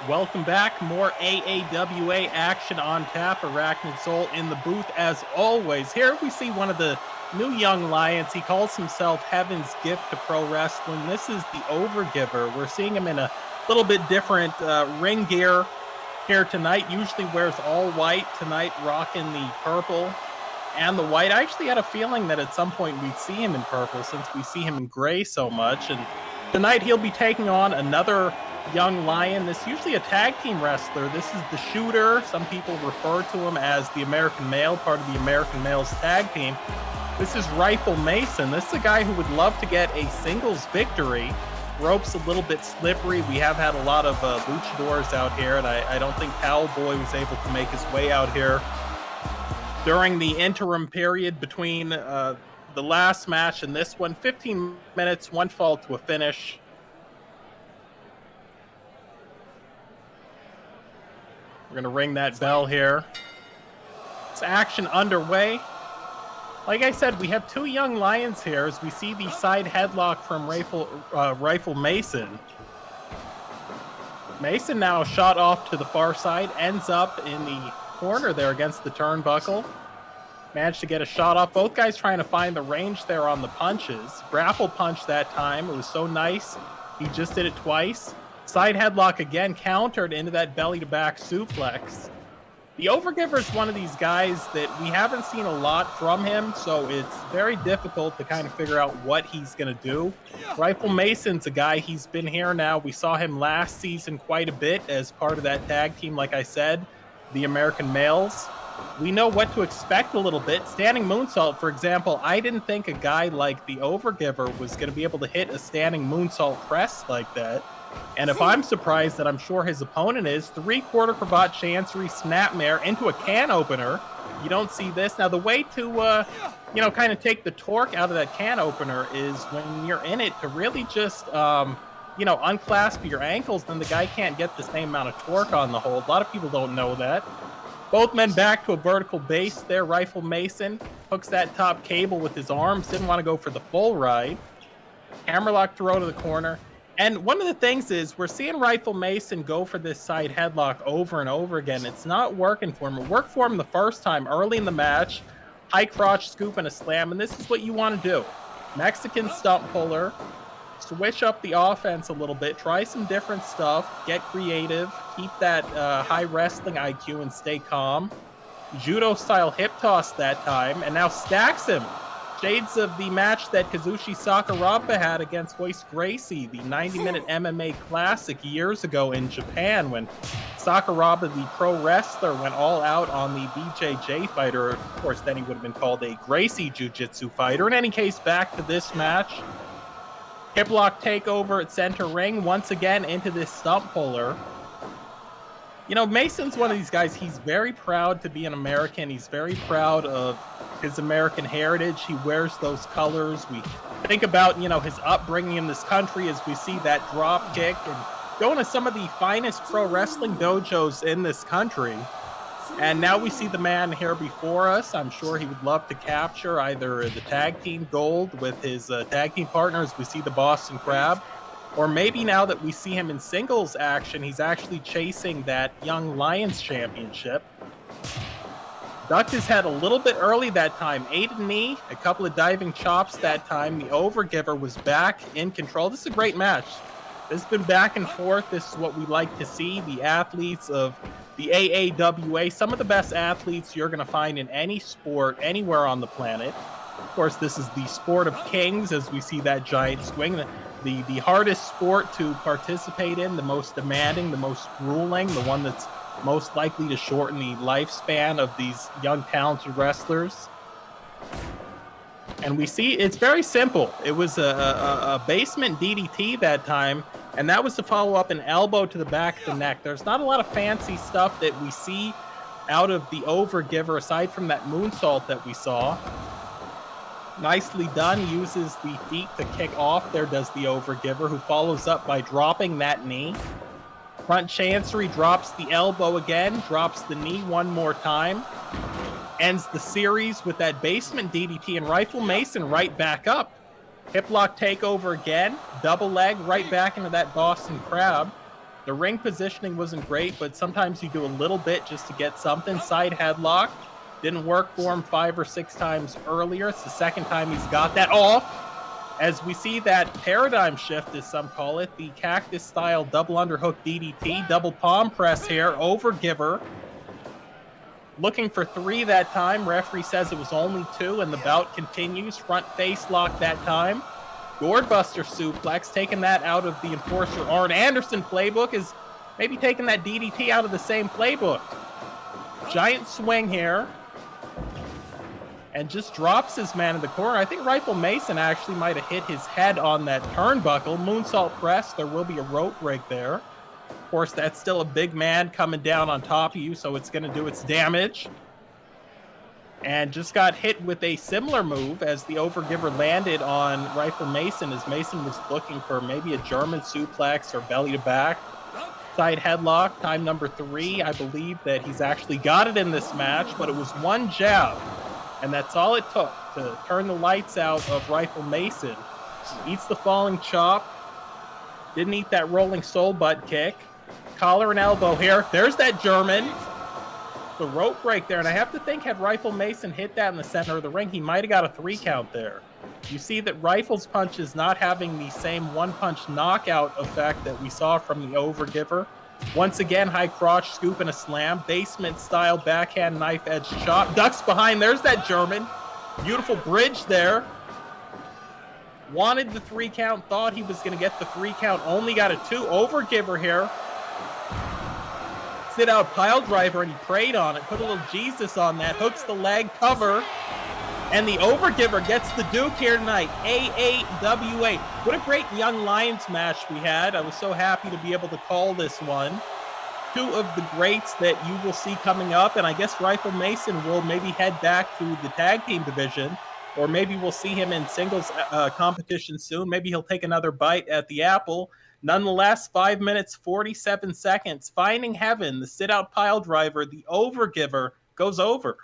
Welcome back. More AAWA action on tap. Arachnid Soul in the booth as always. Here we see one of the new young lions. He calls himself Heaven's Gift to Pro Wrestling. This is the Overgiver. We're seeing him in a little bit different ring gear here tonight. Usually wears all white. Tonight rocking the purple and the white. I actually had a feeling that at some point we'd see him in purple since we see him in gray so much. And tonight he'll be taking on another young lion. This is usually a tag team wrestler. This is the Shooter. Some people refer to him as the American Male, part of the American Males tag team. This is Rifle Mason. This is a guy who would love to get a singles victory. Rope's a little bit slippery. We have had a lot of luchadors out here, and I don't think Cowboy was able to make his way out here during the interim period between the last match and this one. 15 minutes, one fall to a finish. We're going to ring that bell here. It's action underway. Like I said, we have two young lions here as we see the side headlock from Rifle Mason. Mason now shot off to the far side, ends up in the corner there against the turnbuckle. Managed to get a shot off. Both guys trying to find the range there on the punches. Grapple punch that time. It was so nice. He just did it twice. Side headlock again, countered into that belly-to-back suplex. The Overgiver is one of these guys that we haven't seen a lot from him, so it's very difficult to kind of figure out what he's going to do. Rifle Mason's a guy, he's been here now. We saw him last season quite a bit as part of that tag team, like I said, the American Males. We know what to expect a little bit. Standing moonsault, for example, I didn't think a guy like the Overgiver was going to be able to hit a standing moonsault press like that. And if I'm surprised, that I'm sure his opponent is, three-quarter cravat chancery snapmare into a can opener. You don't see this. Now, the way to, kind of take the torque out of that can opener is when you're in it to really just, unclasp your ankles, then the guy can't get the same amount of torque on the hold. A lot of people don't know that. Both men back to a vertical base there. Rifle Mason hooks that top cable with his arms. Didn't want to go for the full ride. Hammerlock throw to the corner. And one of the things is we're seeing Rifle Mason go for this side headlock over and over again. It's not working for him. It worked for him the first time early in the match. High crotch scoop and a slam. And this is what you want to do. Mexican stump puller. Switch up the offense a little bit. Try some different stuff. Get creative. Keep that high wrestling IQ and stay calm. Judo-style hip toss that time. And now stacks him. Shades of the match that Kazushi Sakuraba had against Royce Gracie, the 90-minute MMA classic years ago in Japan, when Sakuraba, the pro wrestler, went all out on the BJJ fighter. Of course, then he would have been called a Gracie Jiu-Jitsu fighter. In any case, back to this match. Hip lock takeover at center ring, once again into this stump puller. You know, Mason's one of these guys, he's very proud to be an American. He's very proud of his American heritage. He wears those colors. We think about, his upbringing in this country as we see that drop kick and going to some of the finest pro wrestling dojos in this country. And now we see the man here before us. I'm sure he would love to capture either the tag team gold with his tag team partners. We see the Boston Crab. Or maybe now that we see him in singles action, he's actually chasing that Young Lions championship. Ducked his head a little bit early that time. Ate a knee, a couple of diving chops that time. The Overgiver was back in control. This is a great match. This has been back and forth. This is what we like to see. The athletes of the AAWA, some of the best athletes you're going to find in any sport, anywhere on the planet. Of course, this is the sport of kings as we see that giant swing. The hardest sport to participate in, the most demanding, the most grueling, the one that's most likely to shorten the lifespan of these young talented wrestlers. And we see it's very simple. It was a basement DDT that time, and that was to follow up an elbow to the back of the neck. There's not a lot of fancy stuff that we see out of the Overgiver aside from that moonsault that we saw. Nicely done. Uses the feet to kick off. There does the Overgiver, who follows up by dropping that knee. Front chancery, drops the elbow again, drops the knee one more time. Ends the series with that basement DDT, and Rifle Mason right back up. Hip lock takeover again. Double leg right back into that Boston Crab. The ring positioning wasn't great, but sometimes you do a little bit just to get something. Side headlock. Didn't work for him 5 or 6 times earlier. It's the second time he's got that off. As we see that paradigm shift, as some call it, the cactus-style double underhook DDT, double palm press here, overgiver. Looking for 3 that time. Referee says it was only 2, and the bout continues. Front face lock that time. Gourdbuster suplex, taking that out of the Enforcer Arn Anderson playbook, is maybe taking that DDT out of the same playbook. Giant swing here. And just drops his man in the corner. I think Rifle Mason actually might have hit his head on that turnbuckle. Moonsault press, there will be a rope break there. Of course, that's still a big man coming down on top of you, so it's going to do its damage. And just got hit with a similar move as the overgiver landed on Rifle Mason, as Mason was looking for maybe a German suplex or belly to back. Side headlock, time number 3. I believe that he's actually got it in this match, but it was 1 jab. And that's all it took to turn the lights out of Rifle Mason. Eats the falling chop. Didn't eat that rolling soul butt kick. Collar and elbow here. There's that German. The rope break there. And I have to think, had Rifle Mason hit that in the center of the ring, he might have got a 3 count there. You see that Rifle's punch is not having the same 1-punch knockout effect that we saw from the overgiver. Once again, high crotch scoop and a slam. Basement style backhand knife edge chop. Ducks behind. There's that German. Beautiful bridge there. Wanted the 3 count. Thought he was going to get the 3 count. Only got a 2. Overgiver here. Sit out pile driver, and he prayed on it. Put a little Jesus on that. Hooks the leg cover. And the overgiver gets the Duke here tonight. AAWA. What a great Young Lions match we had. I was so happy to be able to call this one. 2 of the greats that you will see coming up. And I guess Rifle Mason will maybe head back to the tag team division. Or maybe we'll see him in singles competition soon. Maybe he'll take another bite at the apple. Nonetheless, 5 minutes, 47 seconds. Finding heaven, the sit-out pile driver, the overgiver, goes over.